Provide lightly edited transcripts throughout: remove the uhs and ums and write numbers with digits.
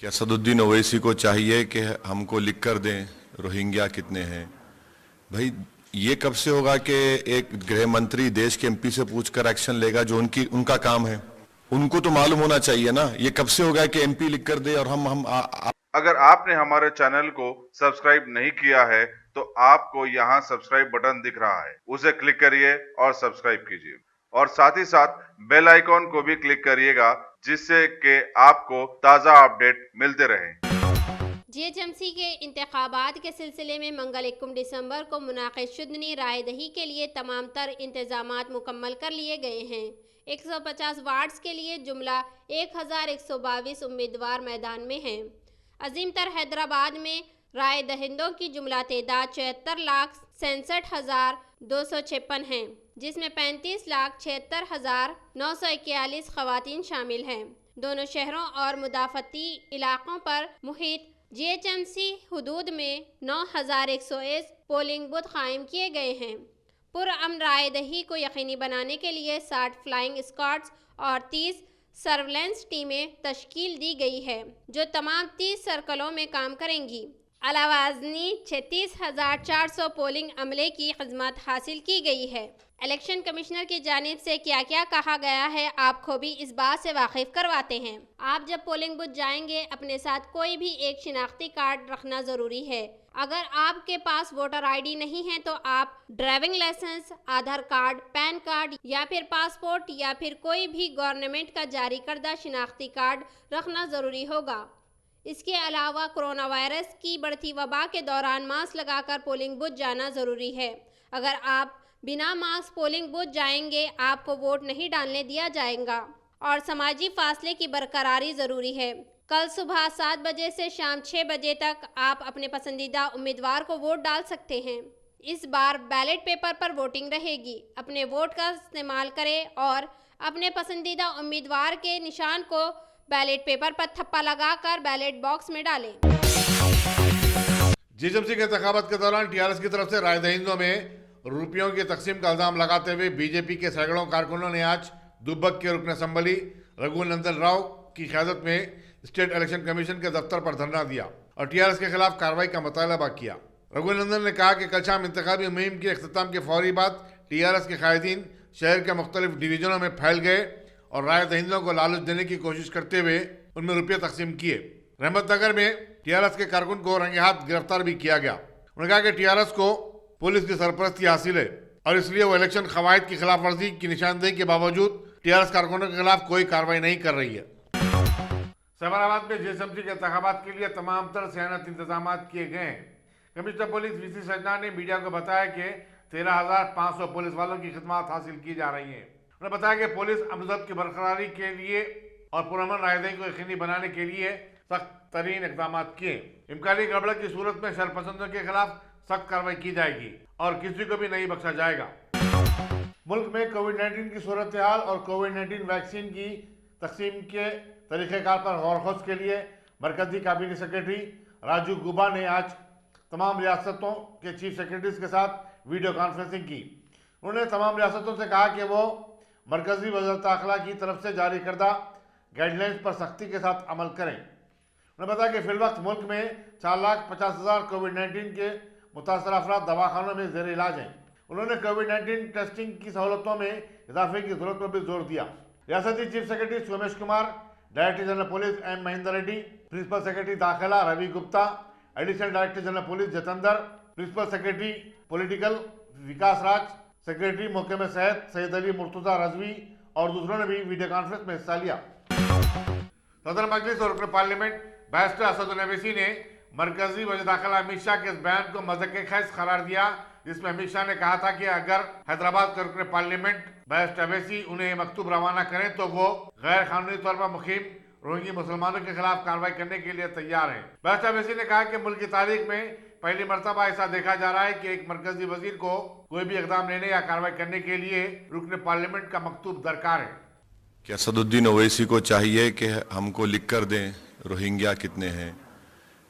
क्या असदुद्दीन ओवैसी को चाहिए कि हमको लिख कर दें रोहिंग्या कितने हैं? भाई ये कब से होगा कि एक गृह मंत्री देश के एमपी से पूछकर एक्शन लेगा जो उनका काम है? उनको तो मालूम होना चाहिए ना। ये कब से होगा कि एमपी लिख कर दे और अगर आपने हमारे चैनल को सब्सक्राइब नहीं किया है तो आपको यहाँ सब्सक्राइब बटन दिख रहा है, उसे क्लिक करिए और सब्सक्राइब कीजिए और साथ ही साथ बेल आइकॉन को भी क्लिक करिएगा जिससे कि आपको ताज़ा अपडेट मिलते रहें। जीएचएमसी के इंतखाबात के सिलसिले में मंगल 21 दिसंबर को मुनाक़िद शुदनी रायदही के लिए तमाम तर इंतजामात मुकम्मल कर लिए गए हैं। 150 वार्ड्स के लिए जुमला 1122 उम्मीदवार मैदान में हैं। अजीम तर हैदराबाद में राय दहिंदों की जुमला तादाद 74,67,256 हैं, जिसमें 35,76,941 खवातीन शामिल हैं। दोनों शहरों और मुदाफ़ती इलाकों पर मुहित जीएचएमसी हुदूद में 9,101 पोलिंग बूथ कायम किए गए हैं। पुरअमन रायदही को यकीनी बनाने के लिए 60 फ्लाइंग स्क्वाड्स और 30 सर्वेलेंस टीमें तश्कील दी गई है, जो तमाम 30 सर्कलों में काम करेंगी। अलावाज़नी 36,400 पोलिंग अमले की खिदमत हासिल की गई है। इलेक्शन कमिश्नर की जानिब से क्या क्या कहा गया है आपको भी इस बात से वाकिफ करवाते हैं। आप जब पोलिंग बूथ जाएंगे अपने साथ कोई भी एक शिनाख्ती कार्ड रखना ज़रूरी है। अगर आपके पास वोटर आईडी नहीं है तो आप ड्राइविंग लाइसेंस, आधार कार्ड, पैन कार्ड या फिर पासपोर्ट या फिर कोई भी गवर्नमेंट का जारी करदा शिनाख्ती कार्ड रखना ज़रूरी होगा। इसके अलावा कोरोना वायरस की बढ़ती वबा के दौरान मास्क लगाकर पोलिंग बूथ जाना ज़रूरी है। अगर आप बिना मास्क पोलिंग बूथ जाएंगे आपको वोट नहीं डालने दिया जाएगा और समाजी फासले की बरकरारी ज़रूरी है। कल सुबह 7 बजे से शाम 6 बजे तक आप अपने पसंदीदा उम्मीदवार को वोट डाल सकते हैं। इस बार बैलेट पेपर पर वोटिंग रहेगी। अपने वोट का इस्तेमाल करें और अपने पसंदीदा उम्मीदवार के निशान को बैलेट पेपर पर थप्पा लगाकर बैलेट बॉक्स में डालें। जीएचएमसी के इंतखाबात के दौरान टीआरएस की तरफ से राय दहिंदों में रुपयों की तकसीम का इल्जाम लगाते हुए बीजेपी के सैकड़ों कारकुनों ने आज दुब्बक के रुकन असम्बली रघुनंदन राव की क़यादत में स्टेट इलेक्शन कमीशन के दफ्तर पर धरना दिया और टीआरएस के खिलाफ कार्रवाई का मुतालबा किया। रघुनंदन ने कहा कि कल शाम इंतखाबी मुहिम के अख्ताम के फौरी बाद टीआरएस के कायदीन शहर के मुख्तलिफ डिवीजनों में फैल गए और राय दहिंदों को लालच देने की कोशिश करते हुए उनमें रुपये तकसीम किए। रहमतनगर में टीआरएस के कारकुन को रंगे हाथ गिरफ्तार भी किया गया। उन्होंने कहा कि टीआरएस को पुलिस की सरपरस्ती हासिल है और इसलिए वो इलेक्शन कवायद की खिलाफ वर्जी की निशानदेही के बावजूद टीआरएस कारकुनों के खिलाफ कोई कार्रवाई नहीं कर रही है। सैबराबाद में जीएचएमसी के इंतखाबात के लिए तमाम तर सेहत इंतजाम किए गए हैं। कमिश्नर पुलिस वीसी सजना ने मीडिया को बताया कि 13,500 पुलिस वालों की खिदमत हासिल की जा रही है। उन्होंने बताया कि पुलिस अमन की बरकरारी के लिए और पुरअमन रायदही को यकीनी बनाने के लिए सख्त तरीन इकदाम किए। इम्कानी गड़बड़ की सूरत में शरपसंदों के खिलाफ सख्त कार्रवाई की जाएगी और किसी को भी नहीं बख्शा जाएगा। मुल्क में कोविड-19 की सूरत हाल और कोविड-19 वैक्सीन की तकसीम के तरीक़ेकार पर गौर-व-फ़िक्र के लिए मरकजी काबीना सेक्रेटरी राजू गुबा ने आज तमाम रियासतों के चीफ सेक्रेटरीज के साथ वीडियो कॉन्फ्रेंसिंग की। उन्होंने तमाम रियासतों से कहा कि वो मरकजी वज़ारत दाखिला की तरफ से जारी करदा गाइडलाइंस पर सख्ती के साथ अमल करें। उन्होंने बताया कि फिलवक्त मुल्क में 4,50,000 कोविड-19 के मुतासर अफराद दवाखानों में ज़ेर इलाज हैं। उन्होंने कोविड-19 टेस्टिंग की सहूलतों में इजाफे की जरूरत पर भी जोर दिया। रियासती chief secretary Somesh Kumar, director general police M Mahendra Reddy, principal secretary दाखिला Ravi Gupta, additional director general police Jatendra, principal secretary political Vikas Raj, secretary महकमे सेहत सैयद अली मुर्तजा रजवी और दूसरों ने भी वीडियो कॉन्फ्रेंस में हिस्सा लिया। सदर मजलिस और रुकन पार्लियामेंट बैरिस्टर असदुद्दीन ओवैसी ने मरकजी वज़ीर दाखिला अमित शाह के इस बयान को मज़ाक़-ए-ख़ैज़ करार दिया, जिसमें अमित शाह ने कहा था कि अगर हैदराबाद के रुकन पार्लियामेंट बैरिस्टर ओवैसी उन्हें मकतूब रवाना करें तो वो गैर कानूनी तौर पर मुक़ीम रोहिंग्या मुसलमानों के खिलाफ कार्रवाई करने के लिए तैयार हैं। बैरिस्टर ओवैसी ने कहा कि मुल्क की तारीख में पहली मरतबा ऐसा देखा जा रहा है कि एक मरकजी वजीर को कोई भी इक़दाम लेने या कार्रवाई करने के लिए रुकन पार्लियामेंट का मकतूब दरकार है। क्या असदुद्दीन ओवैसी को चाहिए कि हमको लिख कर दें रोहिंग्या कितने हैं?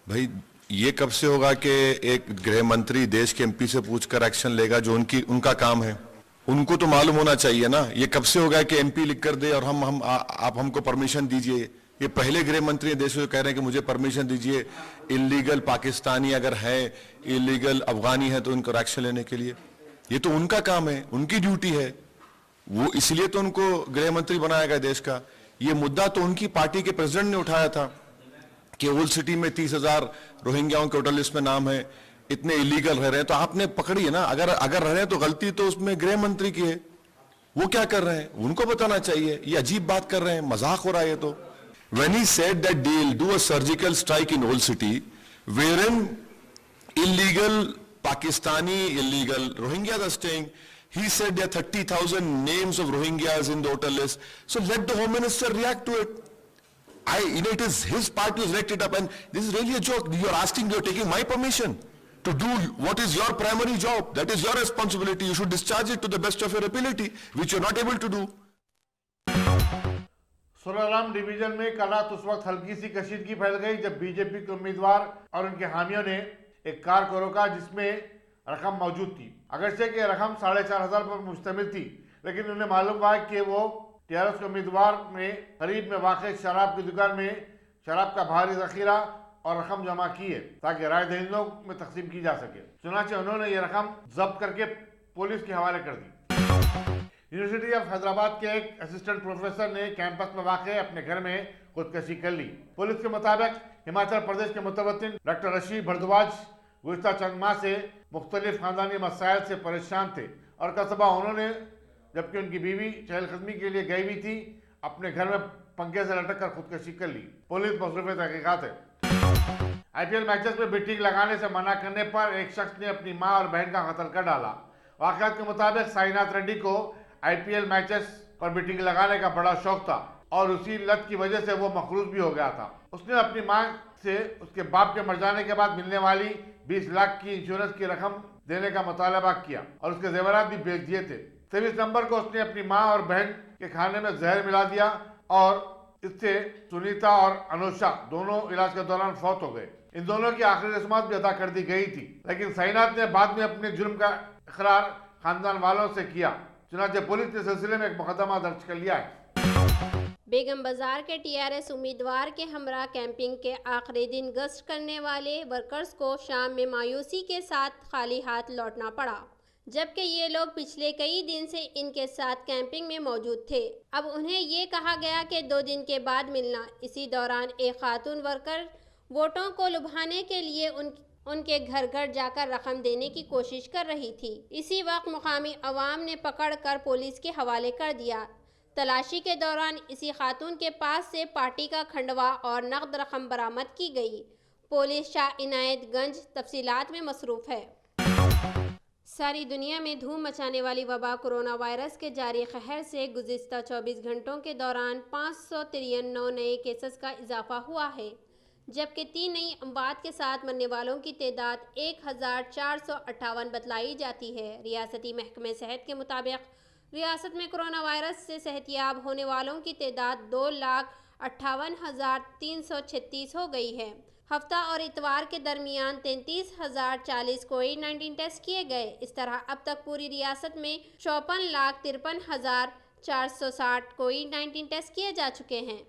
भाई ये कब से होगा कि एक गृह मंत्री देश के एमपी से पूछकर एक्शन लेगा जो उनका काम है? उनको तो मालूम होना चाहिए ना। ये कब से होगा कि एमपी लिख कर दे और आप हमको परमिशन दीजिए ये पहले गृह मंत्री देश में कह रहे हैं कि मुझे परमिशन दीजिए इलीगल पाकिस्तानी अगर है, इलीगल अफगानी है तो उनको एक्शन लेने के लिए। ये तो उनका काम है, उनकी ड्यूटी है, वो इसलिए तो उनको गृह मंत्री बनाया गया देश का। ये मुद्दा तो उनकी पार्टी के प्रेसिडेंट ने उठाया था कि ओल्ड सिटी में 30,000 रोहिंग्याओं के वोटर लिस्ट में नाम है, इतने इलीगल रह रहे हैं, तो आपने पकड़ी है ना। अगर रह रहे हैं तो गलती तो उसमें गृह मंत्री की है। वो क्या कर रहे हैं उनको बताना चाहिए। ये अजीब बात कर रहे हैं, मजाक हो रहा है ये तो। When he said that they'll do a surgical strike in Old City, wherein illegal Pakistani, illegal Rohingyas are staying, he said there are 30,000 names of Rohingyas in the voter list. So let the Home Minister react to it. It is his party who's erected up, and this is really a joke. You're taking my permission to do what is your primary job. That is your responsibility. You should discharge it to the best of your ability, which you're not able to do. Solaram division में कल रात उस वक्त हल्की सी कशीदगी फैल गई जब BJP के उम्मीदवार और उनके हामियों ने एक कार को रोका जिसमें रकम मौजूद थी। अगरचे कि रकम 4,500 पर मुश्तमिल थी, लेकिन उन्हें मालूम हुआ कि वो टीआरएस के उम्मीदवार में करीब में वाक़ शराब की दुकान में शराब का भारी जखीरा और रकम जमा की है ताकि राय दहिंदों में तकसीम की जा सके। चुनाचे उन्होंने ये रकम जब्त करके पुलिस के हवाले कर दी। यूनिवर्सिटी ऑफ हैदराबाद के एक असिस्टेंट प्रोफेसर ने कैंपस में वाक़ अपने घर में खुदकशी कर ली। पुलिस के मुताबिक हिमाचल प्रदेश के मुतवत्तिन डॉक्टर रशीद भारद्वाज गुज़िश्ता चंद माह से मुख्तलिफ खानदानी मसाइल से परेशान थे और कल सुबह उन्होंने, जबकि उनकी बीवी चहलकदमी के लिए गई हुई थी, अपने घर में पंखे से लटक कर खुदकशी कर ली। पुलिस मसरूफ़ तहकीकात है। IPL मैचेस में बेटिंग लगाने से मना करने पर एक शख्स ने अपनी मां और बहन का कत्ल कर डाला। वाक़यात के मुताबिक साईनाथ रेड्डी को IPL मैचेस पर बेटिंग लगाने का बड़ा शौक था और उसी लत की वजह से वो मखरूज भी हो गया था। उसने अपनी मां से उसके बाप के मर जाने के बाद मिलने वाली 20 लाख की इंश्योरेंस की रकम देने का मुतालबा किया और उसके जेवरात भी बेच दिए थे। 23 नवंबर को उसने अपनी मां और बहन के खाने में जहर मिला दिया और इससे सुनीता और अनुषा दोनों इलाज के दौरान फौत हो गए। इन दोनों की आखिरी रस्मात भी अदा कर दी गई थी, लेकिन साईनाथ ने बाद में अपने जुर्म का इकरार खानदान वालों से किया। चुनांचे पुलिस ने सिलसिले में एक मुकदमा दर्ज कर लिया है। बेगम बाजार के टीआरएस उम्मीदवार के हमरा कैंपिंग के आखिरी दिन गश्त करने वाले वर्कर्स को शाम में मायूसी के साथ खाली हाथ लौटना पड़ा, जबकि ये लोग पिछले कई दिन से इनके साथ कैंपिंग में मौजूद थे। अब उन्हें ये कहा गया कि 2 दिन के बाद मिलना। इसी दौरान एक खातून वर्कर वोटों को लुभाने के लिए उनके घर घर जाकर रकम देने की कोशिश कर रही थी। इसी वक्त मुकामी अवाम ने पकड़कर पुलिस के हवाले कर दिया। तलाशी के दौरान इसी खातून के पास से पार्टी का खंडवा और नकद रकम बरामद की गई। पुलिस शाह इनायतगंज तफसीलात में मसरूफ़ है। सारी दुनिया में धूम मचाने वाली वबा कोरोना वायरस के जारी कहर से गुज़िश्ता 24 घंटों के दौरान 593 नए केसेस का इजाफा हुआ है, जबकि 3 नई अमवात के साथ मरने वालों की तादाद 1458 बतलाई जाती है। रियासती महकमे सेहत के मुताबिक रियासत में कोरोना वायरस से सेहतियाब होने वालों की तादाद 2,58,336 हो गई है। हफ्ता और इतवार के दरमियान 33,040 कोविड-19 टेस्ट किए गए। इस तरह अब तक पूरी रियासत में 54,53,460 कोविड-19 टेस्ट किए जा चुके हैं।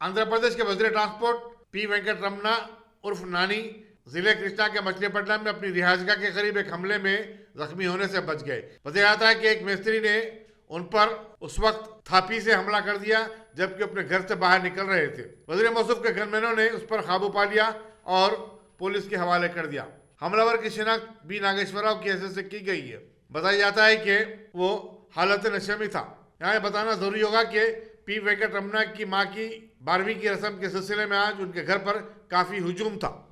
आंध्र प्रदेश के वजीर ट्रांसपोर्ट पी वेंकट रमना उर्फ नानी जिले कृष्णा के मछलीपट्टनम में अपनी रिहायशगाह के करीब एक हमले में जख्मी होने से बच गए। बताया जाता है कि एक मिस्त्री ने उन पर उस वक्त थापी से हमला कर दिया जबकि अपने घर से बाहर निकल रहे थे। वजीर मौसूफ के गनमैनों ने उस पर काबू पा लिया और पुलिस के हवाले कर दिया। हमलावर की शिनाख्त बी नागेश्वरराव की हैसियत से की गई है। बताया जाता है कि वो हालत नशे में था। यहाँ बताना जरूरी होगा कि पी वेंकट रमना की मां की 12वीं की रस्म के सिलसिले में आज उनके घर पर काफी हुजूम था।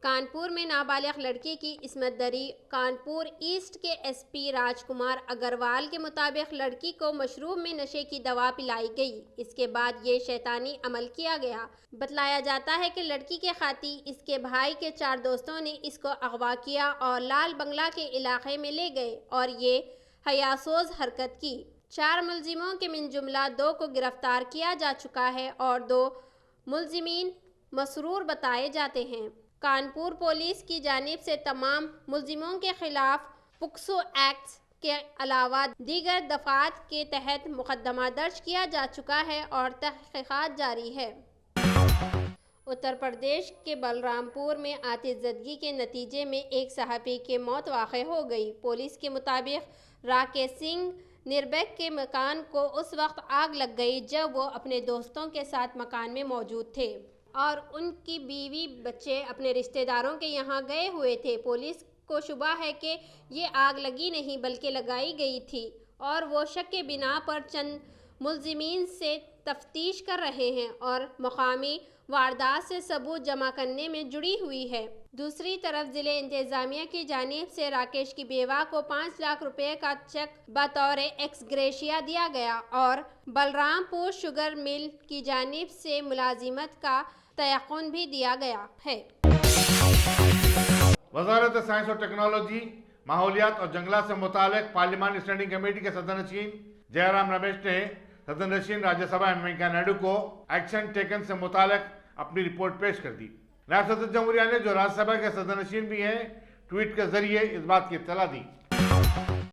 कानपुर में नाबालिग लड़की की इस्मत दरी। कानपुर ईस्ट के एसपी राजकुमार अग्रवाल के मुताबिक लड़की को मशरूब में नशे की दवा पिलाई गई। इसके बाद ये शैतानी अमल किया गया। बतलाया जाता है कि लड़की के खाती इसके भाई के 4 दोस्तों ने इसको अगवा किया और लाल बंगला के इलाके में ले गए और ये हयासोज हरकत की। 4 मुलजिमों के मिन जुमला 2 को गिरफ्तार किया जा चुका है और 2 मुलजिमीन मसरूर बताए जाते हैं। कानपुर पुलिस की जानिब से तमाम मुलजिमों के खिलाफ पुक्सो एक्ट्स के अलावा दीगर दफात के तहत मुकदमा दर्ज किया जा चुका है और तहकीकात जारी है। उत्तर प्रदेश के बलरामपुर में आतिशबाजी के नतीजे में एक सहाफ़ी की मौत वाक़ हो गई। पुलिस के मुताबिक राकेश सिंह निर्बैक के मकान को उस वक्त आग लग गई जब वो अपने दोस्तों के साथ मकान में मौजूद थे और उनकी बीवी बच्चे अपने रिश्तेदारों के यहाँ गए हुए थे। पुलिस को शुबा है कि ये आग लगी नहीं बल्कि लगाई गई थी और वो शक के बिना पर चंद मुलजिमीन से तफ्तीश कर रहे हैं और मकामी वारदात से सबूत जमा करने में जुड़ी हुई है। दूसरी तरफ जिले इंतजामिया की जानिब से राकेश की बेवा को 5 लाख रुपए का चेक बतौर एक्स ग्रेशिया दिया गया और बलरामपुर शुगर मिल की जानिब से मुलाजिमत का तयक़ुन भी दिया गया है। वज़ारत साइंस और टेक्नोलॉजी, माहौलियात और जंगलात से मुतालिक पार्लिमानी स्टैंडिंग कमेटी के सदरनशीन जयराम रमेश ने सदरनशीन राज्यसभा एम वेंकैया नायडू को एक्शन टेकन से मुतालिक अपनी रिपोर्ट पेश कर दी। नायब सदर जमहूरिया ने जो राज्यसभा के सदरनशीन भी हैं ट्वीट के जरिए इस बात की इत्तला दी।